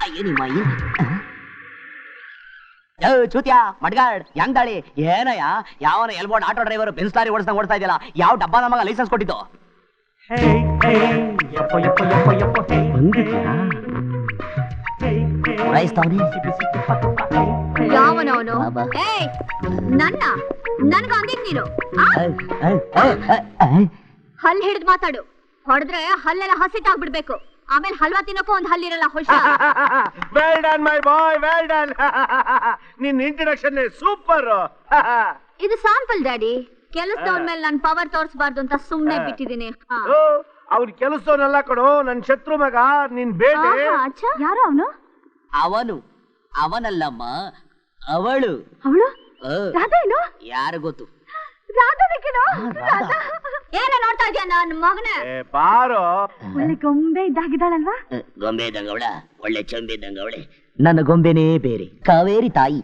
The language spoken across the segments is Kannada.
ಅಯ್ಯೋ ನಿಮ್ಮ ಚೂತ್ಯಾ ಮಡ್ಗಾಡ್ ಹೆಂಗ್ದಾಳಿ ಏನಯ್ಯ ಯಾವನ ಎಲ್ಬೋರ್ಡ್ ಆಟೋ ಡ್ರೈವರ್ ಬೆನ್ಸ್ ಲಾರಿ ಓಡಿಸ್ತಾ ಇದೆಯಲ್ಲ ಯಾವ ಡಬ್ಬ ನಮಗ ಲೈಸೆನ್ಸ್ ಕೊಟ್ಟಿದ್ದು ಯಾವನವನು ನನ್ನ ನನ್ಗ ಅಂದಿದ್ ನೀನು ಹಲ್ ಹಿಡಿದು ಮಾತಾಡು ಹೊಡೆದ್ರೆ ಹಲ್ಲೆಲ್ಲ ಹಸಿಟ್ಟಾಗ್ಬಿಡ್ಬೇಕು ಆಮೇಲೆ ಹಲ್ವಾ ತಿನ್ನಕ್ಕೂ ಒಂದ್ ಹಲ್ಲಿರಲ್ಲ well done my boy well done ನಿನ್ ಇಂಟ್ರೊಡಕ್ಷನ್ ಸೂಪರ್ ಇದು ಸ್ಯಾಂಪಲ್ ಡ್ಯಾಡಿ ಕೆಲಸದವ್ರ ಮೇಲೆ ನನ್ ಪವರ್ ತೋರಿಸಬಾರ್ದು ಅಂತ ಸುಮ್ನೆ ಬಿಟ್ಟಿದ್ದೀನಿ ಅವ್ರ ಕೆಲಸದವನೆಲ್ಲ ಕೊಡು ನನ್ ಶತ್ರು ಮಗ ನಿನ್ ಬೇಟೆ ಯಾರು ಅವನು ಅವನು ಅವನಲ್ಲಮ್ಮ ಅವಳು ಅವಳು ರಾಧೇನು ಯಾರು ಗೊತ್ತು ಏನ ನೋಡ್ತಾ ಇದೀಯ ನನ್ನ ಮಗನೇ ಬಾರೋ ಒಳ್ಳೆ ಗೊಂಬೆ ಇದ್ದಾಗಿದ್ದಾಳಲ್ವಾ ಗೊಂಬೆ ಇದ್ದಂಗವಳ ಒಳ್ಳೆ ಚಂಬೆ ಇದ್ದಂಗವಳೆ ನನ್ನ ಗೊಂಬೆನೇ ಬೇರೆ ಕಾವೇರಿ ತಾಯಿ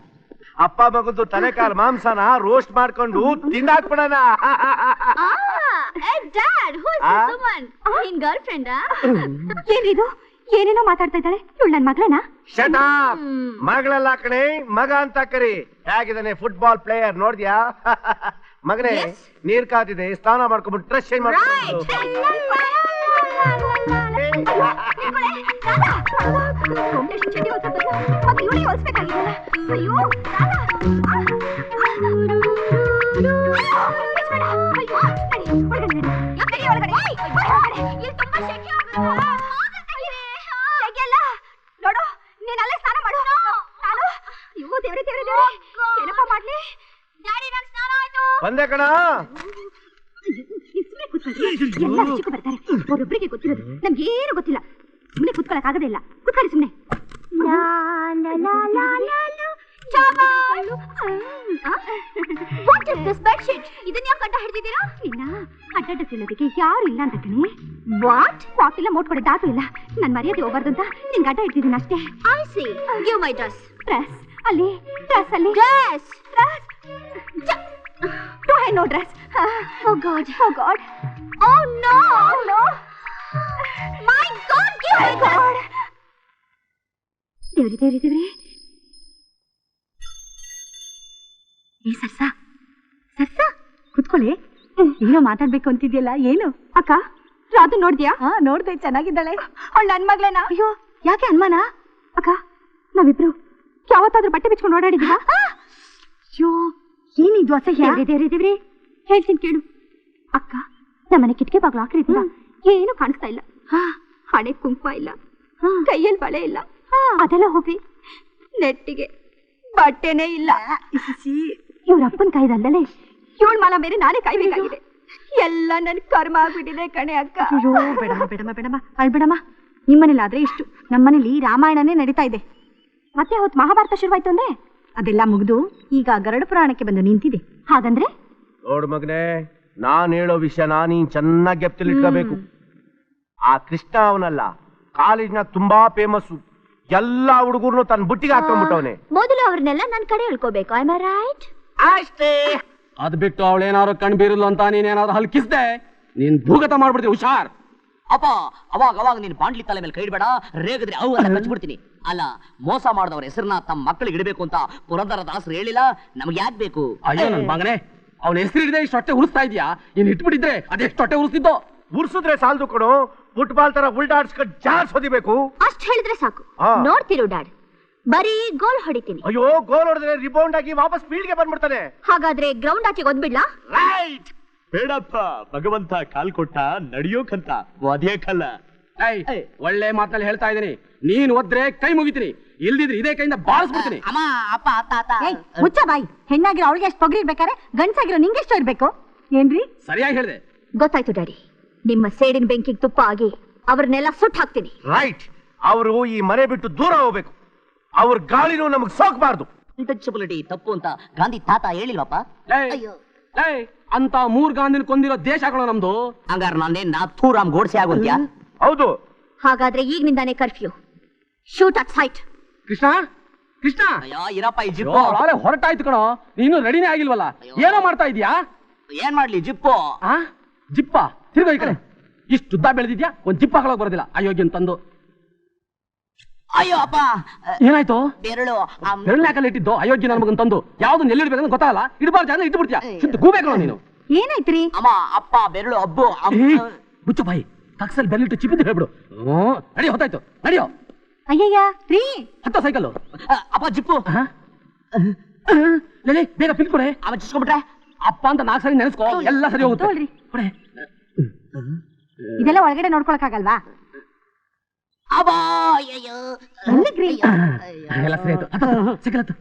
ಅಪ್ಪ ಮಗಂದು ತಲೆಕಾಲ್ ಮಾಂಸನ ರೋಸ್ಟ್ ಮಾಡ್ಕೊಂಡು ತಿಂದಾಕ್ಬಿಡಣ ಗರ್ಲ್ ಫ್ರೆಂಡ್ ಏನಿದು ಏನೇನೋ ಮಾತಾಡ್ತಾ ಇದ್ದಾಳೆ ಇವಳು ನನ್ ಮಗಳೇನಾ ಶಟ್ ಅಪ್ ಮಗಳೆಲ್ಲ ಕಣೆ ಮಗ ಅಂತ ಕರಿ ಹೇಗಿದ್ದಾನೆ ಫುಟ್ಬಾಲ್ ಪ್ಲೇಯರ್ ನೋಡ್ದ್ಯಾ ಮಗನೇ ನೀರ್ ಕಾದಿದೆ ಸ್ನಾನ ಮಾಡ್ಕೊಂಡ್ಬಿಟ್ಟು ಡ್ರೆಸ್ ಚೇಂಜ್ ಮಾಡ್ಕೊಂಡು ನೋಡು ನೀನ್ ಅಲ್ಲೇ ಸ್ನಾನ ಮಾಡು ಇವು ದೇವ್ರೆ ಏನಪ್ಪ ಮಾಡ್ಲಿ ಡ್ಯಾಡಿ ನನ್ ಸ್ನಾನ ಆಯ್ತು ಬಂದೆ ಕಣ ಎಲ್ಲ ವಿಷಯಕ್ಕೂ ಬರ್ತಾರೆ ಅವರೊಬ್ಬರಿಗೆ ಗೊತ್ತಿರೋದು ನಮ್ಗೇನು ಗೊತ್ತಿಲ್ಲ ಸುಮ್ಮನೆ ಕುತ್ಕೊಳಕ್ ಆಗದೇ ಇಲ್ಲ ಕುತ್ಕೊಳ್ಳಿ ಸುಮ್ಮನೆ ಇದನ್ನ ಯಾಕೆ ಗಂಟ ಹಿಡ್ದಿದ್ದೀರಾ ನಿನ್ನ ಅಡ್ಡ ತಿನ್ನೋದಕ್ಕೆ ಯಾರು ಇಲ್ಲ ಅಂತ ಕಣೆ ವಾಟ್ ಇಲ್ಲ ಮೋಟ್ ಕೊಡೆ ದಾಟು ಇಲ್ಲ ನನ್ ಮರ್ಯಾದೆ ಹೋಗ್ಬಾರ್ದು ಅಂತ ನಿನ್ ಗಂಟ ಹಿಡ್ತಿದ್ದೀನಿ ಅಷ್ಟೇ I C give my dress ಅಲ್ಲಿ dress Do I know dress? Oh God. Oh no. My God, give me God. ದೇವ್ರಿ. ಏ ಸರ್ಸಾ ಕುತ್ಕೊಳ್ಳಿ. ಏನೋ ಮಾತಾಡ್ಬೇಕು ಅಂತಿದ್ಯಲ್ಲ ಏನು? ಅಕ್ಕ ರಾಧು ನೋಡ್ದ್ಯಾ? ನೋಡ್ದೆ ಚೆನ್ನಾಗಿದ್ದಾಳೆ. ಅವಳು ನನ್ ಮಗಳೇನಾ? ಅಯ್ಯೋ ಯಾಕೆ ಅನ್ಮಾನ? ಅಕ್ಕ ನಾವಿಬ್ರು ಯಾವತ್ತಾದ್ರೂ ಬಟ್ಟೆ ಬಿಚ್ಕೊಂಡು ಓಡಾಡಿದ್ಯಾ? ಅಯ್ಯೋ ಏನಿದು ಅಸಹ್ಯ ದೇವ್ರಿ ಹೇಳ್ತೀನಿ ಕೇಳು ಅಕ್ಕ ನಮ್ಮನೆ ಕಿಟಕಿ ಬಾಗ್ಲು ಹಾಕಿದ್ದಿಲ್ಲ ಏನು ಕಾಣಿಸ್ತಾ ಇಲ್ಲ ಹಣೆ ಕುಂಕುಮ ಇಲ್ಲ ಕೈಯಲ್ಲಿ ಬಳೆ ಇಲ್ಲ ಅದೆಲ್ಲ ಹೋಗಿ ನೆಟ್ಟಿಗೆ ಬಟ್ಟೆನೇ ಇಲ್ಲ ಇವ್ರಪ್ಪನ ಕಾಯ್ದಲ್ಲೇ ಇವಳ ಮಾಲ ಬೇರೆ ನಾನೇ ಕಾಯ್ಬೇಕಾಗಿದೆ ಎಲ್ಲ ನನ್ ಕರ್ಮ ಆಗ್ಬಿಟ್ಟಿದೆ ಕಣೆ ಅಕ್ಕ ಅಯ್ಯೋ ಬೇಡಮ್ಮ ಅಳ್ಬೇಡಮ್ಮ ನಿಮ್ಮನೇಲಾದ್ರೆ ಇಷ್ಟು ನಮ್ಮನೇಲಿ ರಾಮಾಯಣನೇ ನಡೀತಾ ಇದೆ ಮತ್ತೆ ಅವತ್ತು ಮಹಾಭಾರತ ಶುರುವಾಯ್ತು ಅಂದ್ರೆ ಅದೆಲ್ಲ ಮುಗಿದು ಈಗ ಗರುಡ ಪುರಾಣಕ್ಕೆ ಬಂದು ನಿಂತಿದೆ ಹಾಗಂದ್ರೆ ನೋಡು ಮಗನೇ ನಾನ್ ಹೇಳೋ ವಿಷಯನ ನೀನ್ ಚೆನ್ನಾಗಿ ಗೆಪ್ತಿಲ್ ಇಟ್ಕೋಬೇಕು ಆ ಕೃಷ್ಣ ಅವನಲ್ಲ ಕಾಲೇಜ್ನ ತುಂಬಾ ಫೇಮಸ್ ಎಲ್ಲಾ ಹುಡುಗರ್ನು ತನ್ನ ಬುಟ್ಟಿಗೆ ಹಾಕೊಂಡ್ಬಿಟ್ಟವನೆ ಮೊದಲು ಅವ್ರನ್ನೆಲ್ಲ ನನ್ ಕಡೆ ಹೇಳ್ಕೋಬೇಕು ಐ ಆಮ್ ರೈಟ್ ಅಷ್ಟೇ ಅದ್ ಬಿಟ್ಟು ಅವಳೇನಾದ್ರು ಕಣ್ ಬೀರಲ್ಲ ಅಂತ ನೀನೇನಾದ್ರು ಹಲ್ಕಿಸ್ದೆ ನೀನ್ ಭೂಗತ ಮಾಡ್ಬಿಡ್ತೀವಿ ಹುಷಾರ್ ಅಪ್ಪ ಅವಾಗ ನೀನ್ ಬಾಂಡ್ಲಿ ತಲೆ ಮೇಲೆ ಕೈ ಇಡಬೇಡ ರೇಗಿದ್ರೆ ಅವು ಅಂತ ಕಚ್ಬಿಡ್ತೀನಿ ಅಲ್ಲ ಮೋಸ ಮಾಡಿದವ್ರ ಹೆಸರನ್ನ ತಮ್ಮ ಮಕ್ಕಳಿಗೆ ಇಡಬೇಕು ಅಂತ ಪುರಂದರ ದಾಸರು ಹೇಳಿಲ್ಲ ನಮ್ಗೆ ಯಾಕೆ ಬೇಕು ಅಯ್ಯೋ ನನ್ ಮಗನೇ ಅವ್ನ ಹೆಸರು ಹಿಡಿದ್ರೆ ಇಷ್ಟು ಹೊಟ್ಟೆ ಉರಿಸ್ತಾ ಇದೀಯಾ ಇನ್ ಇಟ್ಬಿಟ್ಟಿದ್ರೆ ಅದೆಷ್ಟು ಹೊಟ್ಟೆ ಉರಿಸ್ತಿದ್ದೋ ಉರ್ಸಿದ್ರೆ ಸಾಲದು ಕೊಡು ಫುಟ್ಬಾಲ್ ತರ ಉಲ್ಟಾಡ್ಸ್ಕೊಂಡು ಜಾರ್ಸ್ ಹೊದಿಬೇಕು ಅಷ್ಟ್ ಹೇಳಿದ್ರೆ ಸಾಕು ನೋಡ್ತಿರು ಡ್ಯಾಡ್ ಬರೀ ಗೋಲ್ ಹೊಡಿತೀನಿ ಅಯ್ಯೋ ಗೋಲ್ ಹೊಡೆದ್ರೆ ರಿಬೌಂಡ್ ಆಗಿ ವಾಪಸ್ ಫೀಲ್ಡ್ಗೆ ಬಂದ್ಬಿಡ್ತಾನೆ ಹಾಗಾದ್ರೆ ಗ್ರೌಂಡ್ ಆಚೆಗೆ ಒದ್ಬಿಡ್ಲಾ ರೈಟ್ ಬೇಡಪ್ಪ ಭಗವಂತ ಕಾಲ್ ಕೊಟ್ಟ ನಡಿಯೋಕಂತ ಒದೇಕಲ್ಲ ಒಳ್ಳೆ ಮಾತಲ್ಲಿ ಹೇಳ್ತಾ ಇದೀನಿ ನೀನ್ ಒದ್ರೆ ಕೈ ಮುಗಿತೀನಿ ಇಲ್ದಿದ್ರೆ ಇದೇ ಕೈಯಿಂದ ಬಾಳಿಸ್ಬಿಡ್ತೀನಿ ಅಮ್ಮ ಅಪ್ಪ ಅತ್ತ ಮುಚ್ಚ ಬಾಯಿ ಹೆಣ್ಣಾಗಿರೋ ಅವಳಿಗೆ ಎಷ್ಟು ತೊಗರಿ ಇರ್ಬೇಕಾರೆ ಗಂಡ್ಸಾಗಿರೋ ನಿಂಗೆ ಎಷ್ಟು ಇರ್ಬೇಕು ಏನ್ರಿ ಸರಿಯಾಗಿ ಹೇಳಿದೆ ಗೊತ್ತಾಯ್ತು ಡ್ಯಾಡಿ ನಿಮ್ಮ ಸೇಡಿನ ಬೆಂಕಿಗೆ ತುಪ್ಪ ಆಗಿ ಅವ್ರನ್ನೆಲ್ಲ ಸುಟ್ಟು ಹಾಕ್ತೀನಿ ರೈಟ್ ಅವರು ಈ ಮನೆ ಬಿಟ್ಟು ದೂರ ಹೋಗ್ಬೇಕು ಅವ್ರ ಗಾಳಿನೂ ನಮಗ್ ಸೋಕ್ಬಾರ್ದು ಇಂಟೆನ್ಸಿಬಿಲಿಟಿ ತಪ್ಪು ಅಂತ ಗಾಂಧಿ ತಾತ ಹೇಳಿಲ್ವಪ್ಪ ಅಂತ 3 ಗಾಂಧಿನ ಕೊಂದಿರೋ ದೇಶ ಕಣೋ ನಮ್ದು ಹಂಗಾರ ನಾನೇನ್ ಥೂರಾಮ್ ಗೋಡ್ಸೆ ಆಗೋದ್ಯಾ ಹೌದು ಹಾಗಾದ್ರೆ ಈಗಿನಿಂದಾನೆ curfew shoot at sight Krishna ಅಯ್ಯೋ ಇರಪ್ಪ ಈ ಜಿಪ್ಪು ಹೊರಟಾಯ್ತು ಕಣೋ ನೀನು ರೆಡಿನೇ ಆಗಿಲ್ವಲ್ಲ ಏನೋ ಮಾಡ್ತಾ ಇದೀಯಾ ಏನ್ ಮಾಡ್ಲಿ ಜಿಪ್ಪು ಜಿಪ್ಪ ತಿರ್ಗೋ ಈ ಕಡೆ ಇಷ್ಟು ಉದ್ದ ಬೆಳೆದಿದ್ಯಾ ಒಂದ್ ಜಿಪ್ ಹಾಕೊಳಕ್ ಬರೋದಿಲ್ಲ ಅಯೋಗ್ಯನ್ ತಂದು. ಅಯ್ಯೋ ಅಪ್ಪ ಏನಾಯ್ತು? ಬೆರಳು ಬೆರಳ್ನಾಕಲ್ಲಿ ಇಟ್ಟಿದ್ದು ಅಯೋಗ್ಯ ನನ್ನ ಮಗನ್ ತಂದು ಯಾವ್ದನ್ನ ಎಲ್ಲಿಡ್ಬೇಕಂತ ಗೊತ್ತಾಗಲ್ಲ, ಇಡಬಾರ್ದು ಜಾಗ ಇಟ್ಟು ಬಿಡ್ತೀಯ. ಶುದ್ಧ ಗೂಬೇಕಲ್ಲ ನೀನು. ಏನಾಯ್ತ್ರಿ? ಅಮ್ಮ ಅಪ್ಪ ಬೆರಳು ಹಬ್ಬು ಮುಚ್ಚು ಬಾಯಿ, ಕಕ್ಸಲ್ ಬೆರಳಿಟ್ಟು ಚಿಪ್ಪಿದ್ದು ಹೇಳ್ಬಿಡು. ನಡಿಯೋ, ಹೊತ್ತಾಯ್ತು, ನಡಿಯೋ. ಅಯ್ಯಯ್ಯ ರೀ, ಹತ್ತ ಸೈಕಲ್. ಅಪ್ಪ ಜಿಪ್ಪು ಲೇ ಬೇಗ ಪಿಲ್ ಕೊಡೆ. ಅವ ಚಿಸ್ಕೊಂಡ್ಬಿಟ್ರೆ ಅಪ್ಪ ಅಂತ 4 ಸರಿ ನೆನೆಸ್ಕೋ, ಎಲ್ಲ ಸರಿ ಹೋಗುತ್ತೆ. ತಗೊಳ್ರಿ. ಕೊಡೆ. ಇದೆಲ್ಲ ಒಳಗಡೆ ನೋಡ್ಕೊಳಕ್ ಆಗಲ್ವಾ? ಅಬ್ಬಾ ಅಯ್ಯಯ್ಯೋ ಎಲ್ಲಿಗ್ರಿ? ಎಲ್ಲ ಸರಿ ಆಯ್ತು. ಸೈಕಲ್ ಹತ್ತು.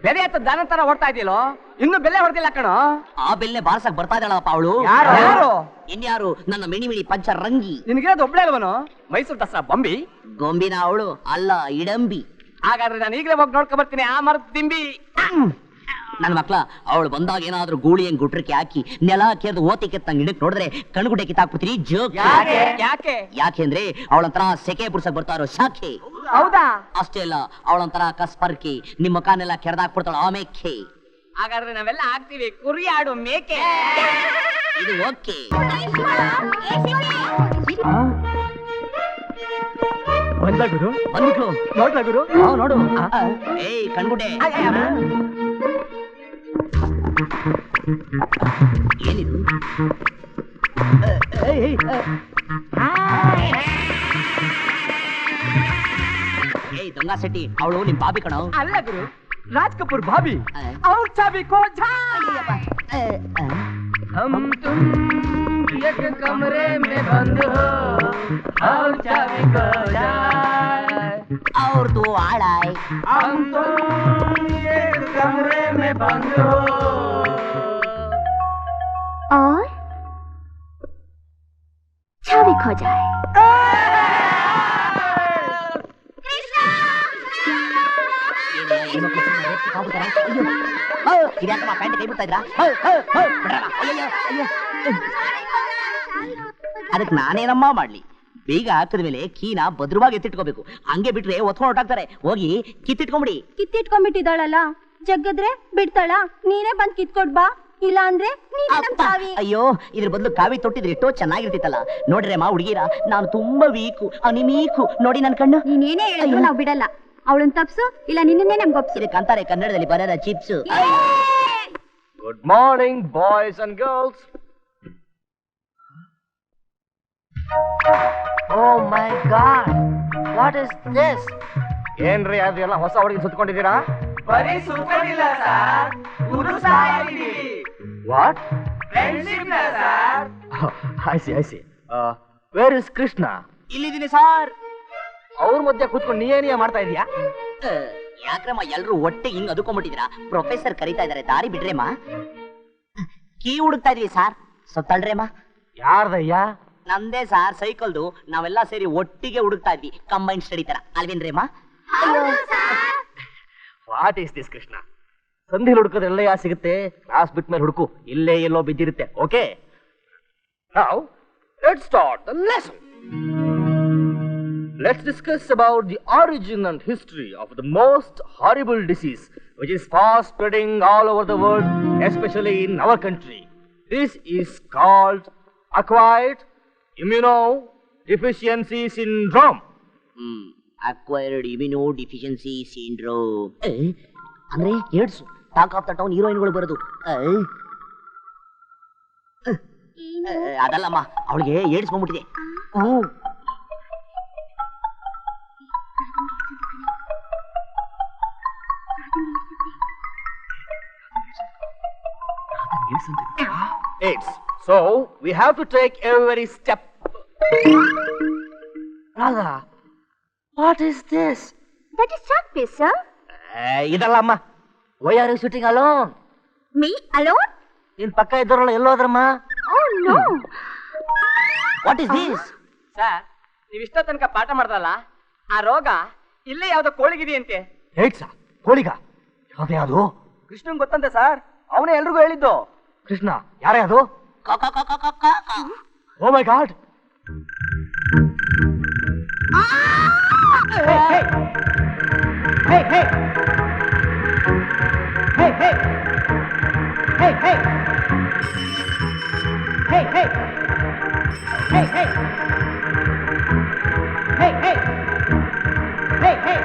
ಬೆಲೆ ಹತ್ತ ದನ ತರ ಓಡ್ತಾ ಇದೆಯಲ್ಲೋ, ಇನ್ನು ಬೆಲೆ ಹೊಡೆದಿಲ್ಲ ಕಣೋ. ಆ ಬೆಲೆ ಬಾರ್ಸಕ್ ಬರ್ತಾ ಇದ್ದಾಳಪ್ಪ ಅವಳು. ಯಾರು? ಇನ್ಯಾರು? ನನ್ನ ಮಿಣಿ ಮಿಣಿ ಪಂಚ ರಂಗಿ. ನಿನಗಿರೋದು ಒಬ್ಳೆ ಅಲ್ವನು? ಮೈಸೂರು ದಸರಾ ಬೊಂಬಿ. ಗೊಂಬಿನ ಅವಳು ಅಲ್ಲ, ಇಡಂಬಿ. ಹಾಗಾದ್ರೆ ನಾನು ಈಗಲೇ ಹೋಗಿ ನೋಡ್ಕೊ ಬರ್ತೀನಿ ಆ ಮರದ ದಿಂಬಿ. ನನ್ನ ಮಕ್ಳ ಅವಳು ಬಂದಾಗ ಏನಾದ್ರೂ ಗೂಳಿ ಹೆಂಗ್ ಗುಟ್ರಕ್ಕೆ ಹಾಕಿ ನೆಲ ಕೆರೆದು ಓತಿ ಕೆತ್ತಂಗ್ ಹಿಡಕ್ ನೋಡಿದ್ರೆ ಕಣ್ಗುಡ್ಡೆ ಕಿತ್ತಾಕ್ಬಿಡ್ತೀನಿ. ಜೋಕ್. ಯಾಕೆ? ಯಾಕೆಂದ್ರೆ ಅವಳಂತರ ಸೆಕೆ ಪುಡ್ಸಕ್ ಬರ್ತಾ ಇರೋ ಶಾಖೆ. ಹೌದಾ? ಅಷ್ಟೇ ಅಲ್ಲ, ಅವಳಂತರ ಕಸ್ಪರ್ಕೆ ನಿಮ್ಮ ಕಾನೆಲ್ಲ ಕೆರೆದಾಕ್ಬಿಡ್ತಾಳ ಆಮೇಕೆ. ಹಾಗಾದ್ರೆ ನಾವೆಲ್ಲ ಆಗ್ತೀವಿ ಕುರಿ ಆಡು ಮೇಕೆ. ಇದು ಓಕೆ. ಬಂದ ಗುರು, ಬಂದ್ಬಿಟ್ಲು. ನೋಡ್ಲಾ ಗುರು? ನೋಡು. ಏಯ್ ಕಣ್ಗುಡ್ಡೆ, ಏನಿದು? ಏಯ್ ದೊಂಗ ಸೆಟ್ಟಿ, ಅವಳು ನಿಮ್ ಬಾಬಿ ಕಣೋ. ಅಲ್ಲ ಗುರು, ರಾಜ್ ಕಪೂರ್ ಭಾಬಿ. ಅವ್ರ ಚಾಬಿ ಕೋ हम तुम एक कमरे में बंद हो और चाबी खो जाए. ಅವ್ರದ್ದು ಆಳಾಯ್. हम तुम एक कमरे में बंद हो और चाबी खो जाए. ಇದ್ಯಾಕಮ್ಮ ಪ್ಯಾಂಟ್ ಕೈ ಬಿಡ್ತಾ ಇದ್ರಾ? ಅದಕ್ಕೆ ನಾನೇನಮ್ಮ ಮಾಡ್ಲಿ? ಬೇಗ ಹಾಕಿದ ಮೇಲೆ ಕೀನ ಭದ್ರವಾಗಿ ಎತ್ತಿಟ್ಕೋಬೇಕು. ಹಂಗೆ ಬಿಟ್ರೆ ಒತ್ಕೊಂಡು ಹೊಟ್ಟಾಗ್ತಾರೆ. ಹೋಗಿ ಕಿತ್ತಿಟ್ಕೊಂಬಿಡಿ. ಕಿತ್ತಿಟ್ಕೊಂಡ್ಬಿಟ್ಟಿದ್ದಾಳಲ್ಲ, ಜಗ್ಗದ್ರೆ ಬಿಡ್ತಾಳ? ನೀನೇ ಬಂದ್ ಕಿತ್ಕೊಡ್ ಬಾ, ಇಲ್ಲ ಅಂದ್ರೆ ಅಯ್ಯೋ, ಇದ್ರ ಬದಲು ಕಾವಿ ತೊಟ್ಟಿದ್ರೆ ಎಷ್ಟೋ ಚೆನ್ನಾಗಿರ್ತಿತ್ತಲ್ಲ. ನೋಡ್ರಿ ಅಮ್ಮ ಹುಡುಗಿರ, ನಾನು ತುಂಬಾ ವೀಕು, ಅನಿಮೀಕು. ನೋಡಿ ನನ್ ಕಣ್ಣು. ನೀನೇನೇ ಹೇಳಿದ್ರು ನಾವ್ ಬಿಡಲ್ಲ. ಅವಳನ್ ತಪ್ಸು, ಇಲ್ಲ ನಿನ್ನೇ ನಮ್ಗೆ ಒಪ್ಸು. ಇದಕ್ಕೆ ಅಂತಾರೆ ಕನ್ನಡದಲ್ಲಿ ಬರೋದ chips. Good morning, boys and girls. Oh my God, what is this? ಏನ್ರಿ ಅದೆಲ್ಲ ಹೊಸ ಹುಡುಗಿ ಸುತ್ಕೊಂಡಿದ್ದೀರಾ? ಬರೀ ಸುತ್ಕೊಂಡಿಲ್ಲ ಸರ್, ಉರುಸ್ತಾ ಇದೀವಿ. ವಾಟ್? ಫ್ರೆಂಡ್ಶಿಪ್ ನ sir. I see. Where is Krishna? ಇಲ್ಲಿದ್ದೀನಿ ಸಾರ್. ಅವ್ರ ಮಧ್ಯೆ ಕೂತ್ಕೊಂಡು ನೀನೇನಿಯ ಮಾಡ್ತಾ ಇದೀಯಾ? ಯಾಕ್ರಮ್ಮ ಎಲ್ರು ಒಟ್ಟಿಗೆ ಹಿಂಗ್ ಅದುಕೊಂಡ್ಬಿಟ್ಟಿದ್ದೀರಾ? ಪ್ರೊಫೆಸರ್ ಕರೀತಾ ಇದಾರೆ, ದಾರಿ ಬಿಡ್ರೇಮ್ಮ. ಕೀ ಹುಡುಕ್ತಾ ಇದೀವಿ ಸಾರ್, ಸೊತ್ತಳ್ರೇಮ್ಮ. ಯಾರ್ದಯ್ಯ? ನಮ್ದೇ ಸಾರ್, ಸೈಕಲ್ದು. ನಾವೆಲ್ಲ ಸೇರಿ ಒಟ್ಟಿಗೆ ಹುಡುಕ್ತಾ ಇದ್ವಿ, ಕಂಬೈನ್ ಸ್ಟಡಿ ತರ. ಅಲ್ವೇನ್ರೇಮ್ಮ? What is this Krishna? ಸಂಧಿಲ್ ಹುಡುಕೋದು ಎಲ್ಲ ಸಿಗುತ್ತೆ, ಕ್ಲಾಸ್ ಬಿಟ್ಟ ಮೇಲೆ ಹುಡುಕು. ಇಲ್ಲೇ ಎಲ್ಲೋ ಬಿದ್ದಿರುತ್ತೆ. Okay, now let's start the lesson. Let's discuss about the origin and history of the most horrible disease which is fast spreading all over the world, especially in our country. This is called acquired immunodeficiency syndrome. Acquired immunodeficiency syndrome ಅಂದ್ರೆ AIDS. Talk of the town ಹೀರೋಯಿನ್ಗಳು ಬರೋದು. ಅದಲ್ಲಮ್ಮ, ಅವಳಿಗೆ ಏಡ್ಸ್ ಬಂದ್ಬಿಟ್ಟಿದೆ. AIDS. So we have to take every step. Radha, what is this? That is chalk piece, sir. ಇದಲ್ಲ ಅಮ್ಮ. Why are you sitting alone? Me alone? ನಿನ್ ಪಕ್ಕ ಇದ್ದವರಲ್ಲ ಎಲ್ಲೋದ್ರಮ್ಮ? Oh no. What is this? Sir, ನೀವು ಇಷ್ಟ ತನಕ ಪಾಠ ಮಾಡ್ದಲ್ಲ, ಆ ರೋಗ ಇಲ್ಲೇ ಯಾವ್ದೋ ಕೋಳಿಗಿದೆಯಂತೆ. ಏಡ್ಸ? ಕೋಳಿಗ? ಯಾವ್ದೇ ಅದು? ಕೃಷ್ಣನ್ ಗೊತ್ತಂತೆ ಸರ್, ಅವನೇ ಎಲ್ರಿಗೂ ಹೇಳಿದ್ದು. ಕೃಷ್ಣ ಯಾರೇ ಅದು? ಓ ಮೈ god. Hey, hey! Hey, hey! Hey, hey! Hey, hey! Hey, hey! Hey, hey!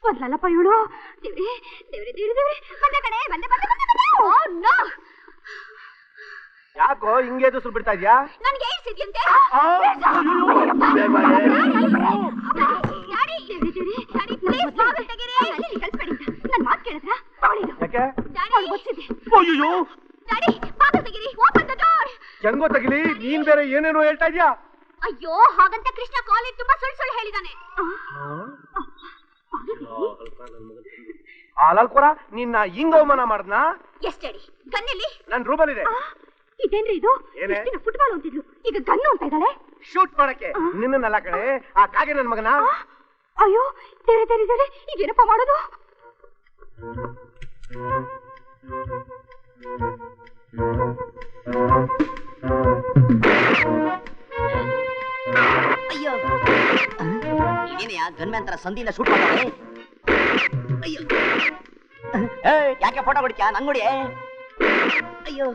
ಬರ್ಲಲ್ಲಪ್ಪ ಇವಳು. ದೇವ್ರೆ ದೇವ್ರೆ ದೇವ್ರೆ ದೇವ್ರೆ, ಬಂದೆ ಕಣೆ, ಬಂದೆ ಬಂದೆ ಬಂದೆ ಬಂದೆ. ಓ ನೋ, ಯಾಕೋ ಹಿಂಗೆ ಎದುರು ಬಿಡ್ತಾ ಇದ್ಯಾ? ನನ್ಗೆ ಏಡ್ಸ್ ಇದೆಯಂತೆ. ಡ್ಯಾಡಿ, ದೇವ್ರೆ ದೇವ್ರೆ, ಡ್ಯಾಡಿ ಪ್ಲೀಸ್ ಬಾಗಿಲು ತೆಗೀರಿ. ಅಲ್ಲಿ ಕಳ್ಸ್ಬೇಡಿ. ನನ್ ಮಾತು ಕೇಳಿದ್ರಾ? ತಗೊಳ್ಳಿ. ಯಾಕೆ? ಡ್ಯಾಡಿ ಗೊತ್ತಿದೆ. ಅಯ್ಯೋ, ಡ್ಯಾಡಿ ಬಾಗಿಲು ತೆಗೀರಿ. Open the door. ಹೆಂಗೋ ತಗಿಲಿ, ನೀನ್ ಬೇರೆ ಏನೇನೋ ಹೇಳ್ತಾ ಇದ್ಯಾ? ಅಯ್ಯೋ, ಹಾಗಂತ ಕೃಷ್ಣ ಕಾಲೇಜ್ ತುಂಬಾ ಸುಳ್ಳು ಸುಳ್ಳು ಹೇಳಿದಾನೆ. ಹಾಲಲ್ಕೊರ, ನಿನ್ನ ಹಿಂಗ ಅವಮಾನ ಮಾಡದ್ನಾ? Yes daddy, ಗನ್ನೆಲ್ಲಿ? ನನ್ ರೂಮಲ್ಲಿದೆ. ಇದೇನ್ರಿ ಇದು? ಏನೇ? ಫುಟ್ಬಾಲ್ ಅಂತಿದ್ಲು, ಈಗ ಗನ್ನು ಅಂತ ಇದ್ದಾಳೆ. ಶೂಟ್ ಮಾಡಕ್ಕೆ ನಿನ್ನಲ್ಲ ಕಣೆ, ಆ ಕಾಗೆ ನನ್ ಮಗನ. ಅಯ್ಯೋ ದೇವ್ರೆ ದೇವ್ರೆ ದೇವ್ರೆ, ಈಗೇನಪ್ಪ ಮಾಡೋದು? ಅಯ್ಯೋ, ಇದೇನೆಯಾ ಗನ್ಮ್ಯಾನ್ ತರ ಸಂಧಿಯಿಂದ ಶೂಟ್ ಮಾಡ್ತಾಳೆ? ಅಯ್ಯೋ, ಯಾಕೆ ಫೋಟೋ ಹೊಡಿತ್ಯಾ? ನಂಗ್ ಹೊಡಿ. ಅಯ್ಯೋ,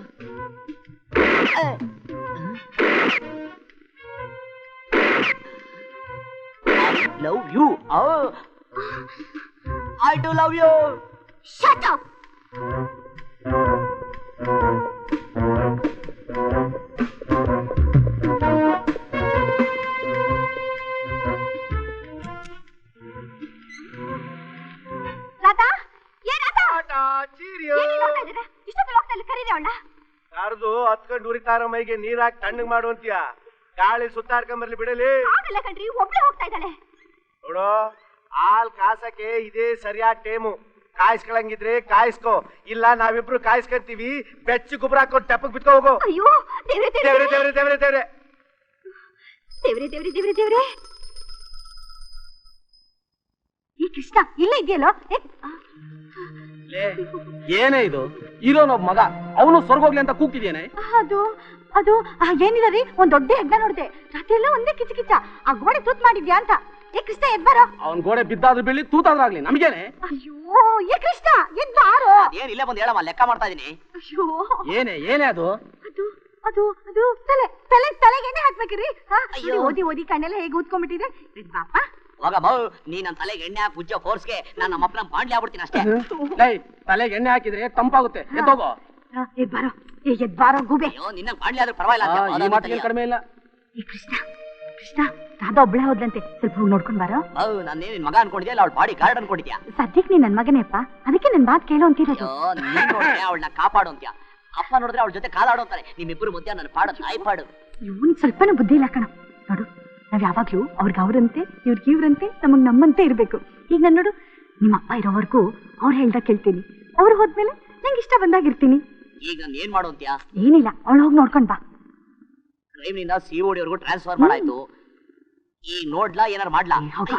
I love you. Oh, I do love you. Shut up. Radha, ಏನ್ ರಾಧಾ? ಏನಿಲ್ಲ ಹೋಗ್ತಾ ಇದ್ದೀರಾ? ಇಷ್ಟೊತ್ತಲ್ಲಿ ಹೋಗ್ತಾ ಇಲ್ಲ, ಕರೀರಿ ಅವಳ. ಯಾರ್ದು ಹತ್ಕೊಂಡು ಉರಿತಾರ ಮೈಗೆ ನೀರ್ ಹಾಕಿ ತಣ್ಣಗ್ ಮಾಡುವಂತೀಯ? ಗಾಳಿ ಸುತ್ತಾಡ್ಕೊಂಬರ್ಲಿ ಬಿಡಲಿ. ಆಗಲ್ಲ ಕಣ್ರಿ, ಒಬ್ಳೆ ಹೋಗ್ತಾ ಇದ್ದಾಳೆ. ನೋಡು, ಹಾಲ್ ಕಾಸಕ್ಕೆ ಇದೇ ಸರಿಯಾದ ಟೈಮು. ಕಾಯಿಸ್ಕೊಳಂಗಿದ್ರೆ ಕಾಯಿಸ್ಕೋ, ಇಲ್ಲ ನಾವಿಬ್ರು ಕಾಯಿಸ್ಕೊಂತೀವಿ. ಬೆಚ್ಚಿ ಗೊಬ್ಬರ ಹಾಕೊಂಡು ತೆಪ್ಪಕ್ ಬಿತ್ಕೋ ಹೋಗು. ಅಯ್ಯೋ ದೇವ್ರೆ ದೇವ್ರೆ ದೇವ್ರೆ ದೇವ್ರೆ ದೇವ್ರೆ ದೇವ್ರೆ ದೇವ್ರೆ ದೇವ್ರೆ ದೇವ್ರೆ. ಈ ಕೃಷ್ಣ ಇಲ್ಲೇ ಇದೆಯಲ್ಲೋ? ಏನೇ ಇದು? ಇರೋನೊಬ್ಬ ಮಗ, ಅವನು ಸ್ವರ್ಗೋಗ್ಲಿ ಅಂತ ಕೂಗ್ತಿದ್ದೇನೆ. ಅದು ಅದು ಏನಿಲ್ಲ ರೀ, ಒಂದ್ ದೊಡ್ಡ ಹೆಗ್ಗ ನೋಡ್ದೆ. ರಾತ್ರಿ ಎಲ್ಲ ಒಂದೇ ಕಿಚ ಕಿಚ. ಆ ಗೋಡೆ ತೂತ್ ಮಾಡಿದ್ಯಾ ಅಂತ. ಏ ಕೃಷ್ಣ ಎದ್ಬಾರೋ. ಅವನ್ ಗೋಡೆ ಬಿದ್ದಾದ್ರೂ ಬೀಳಿ ತೂತಾದ್ರಾಗ್ಲಿ ನಮ್ಗೇನೆ. ಅಯ್ಯೋ ಏ ಕೃಷ್ಣ ಎದ್ಬಾರೋ. ಏನ್ ಇಲ್ಲೇ ಬಂದು ಹೇಳಮ್ಮ, ಲೆಕ್ಕ ಮಾಡ್ತಾ ಇದೀನಿ. ಅಯ್ಯೋ ಏನೇ ಅದು? ಅದು ಅದು ಅದು ತಲೆಗೆ ಎಣ್ಣೆ ಹಾಕ್ಬೇಕ್ರಿ. ಅಯ್ಯೋ. ಓದಿ ಓದಿ ಕಣ್ಣೆಲ್ಲ ಹೇಗೆ ಊದ್ಕೊಂಡ್ಬಿಟ್ಟಿದೆ. ಬಾಪ ಹೋಗಮ್ಮ, ನೀ ನನ್ ತಲೆಗೆ ಎಣ್ಣೆ ಹಾಕಿ ಉಜ್ಜೋ ಫೋರ್ಸ್ಗೆ ನಾನು ನಮ್ಮ ಅಪ್ಪನ ಬಾಂಡ್ಲಿ ಆಗ್ಬಿಡ್ತೀನಿ ಅಷ್ಟೇ. ಲೈ, ತಲೆಗೆ ಎಣ್ಣೆ ಹಾಕಿದ್ರೆ ತಂಪಾಗುತ್ತೆ, ಎದ್ದೋಗೋ. ಎದ್ಬಾರೋ, ಎದ್ಬಾರೋ ಗೂಬೆ. ಅಯ್ಯೋ, ನಿನ್ನ ಬಾಂಡ್ಲಿ ಆದ್ರೂ ಪರವಾಗಿಲ್ಲ. ಈ ಮಾತಿಗೆ ಕಡಿಮೆ ಇಲ್ಲ. ಏ ಕೃಷ್ಣ ಕೃಷ್ಣ, ರಾಧಾ ಒಬ್ಳೆ ಹೋದ್ಲಂತೆ, ಸ್ವಲ್ಪ ಹೋಗಿ ನೋಡ್ಕೊಂಡ್ ಬಾರೋ. ನಾನೇ ನಿನ್ ಮಗ ಅನ್ಕೊಂಡಿದ್ಯಾ, ಅವಳ ಬಾಡಿ ಗಾರ್ಡ್ ಅನ್ಕೊಂಡಿದ್ಯಾ? ಸದ್ಯಕ್ಕೆ ನೀನ್ ನನ್ ಮಗನೇಪ್ಪ, ಅದಕ್ಕೆ ನನ್ ಮಾತ್ ಕೇಳೋ ಅಂತಿರೋದು. ಅಯ್ಯೋ, ನೀನ್ ನೋಡಿದ್ರೆ ಅವಳನ್ನ ಕಾಪಾಡು ಅಂತ್ಯ, ಅಪ್ಪ ನೋಡಿದ್ರೆ ಅವಳ ಜೊತೆ ಕಾದಾಡು ಅಂತಾರೆ. ನಿಮ್ಮಿಬ್ರು ಮುದ್ದೆ ನನ್ನ ಪಾಡು ನಾಯಿ ಪಾಡು. ಇವನ್ ಸ್ವಲ್ಪನೂ ಬುದ್ಧಿ ಇಲ್ಲ ಕಣ. ನೋಡು, ನಾವ್ ಯಾವಾಗ್ಲೂ ಅವ್ರಿಗೆ ಅವ್ರಂತೆ ಇವ್ರಿಗೆ ಇವ್ರಂತೆ ನಮಗ್ ನಮ್ಮಂತೆ ಇರ್ಬೇಕು. ಈಗ ನಾನು ನೋಡು, ನಿಮ್ಮ ಅಪ್ಪ ಇರೋವರೆಗೂ ಅವ್ರು ಹೇಳ್ದಾಗ ಕೇಳ್ತೀನಿ, ಅವ್ರು ಹೋದ್ಮೇಲೆ ನಂಗೆ ಇಷ್ಟ ಬಂದಾಗಿರ್ತೀನಿ. ಈಗ ನಾನು ಏನ್ ಮಾಡು ಅಂತ್ಯಾ? ಏನಿಲ್ಲ, ಅವಳು ಹೋಗಿ ನೋಡ್ಕೊಂಡ್ ಬಾ. ಕ್ರೈಮ್ ನಿಂದ COD ವರ್ಗೂ ಟ್ರಾನ್ಸ್ಫರ್ ಮಾಡಾಯ್ತು. ಈಗ ನೋಡ್ಲಾ ಏನಾರು ಮಾಡ್ಲಾ? ಹೋಗ.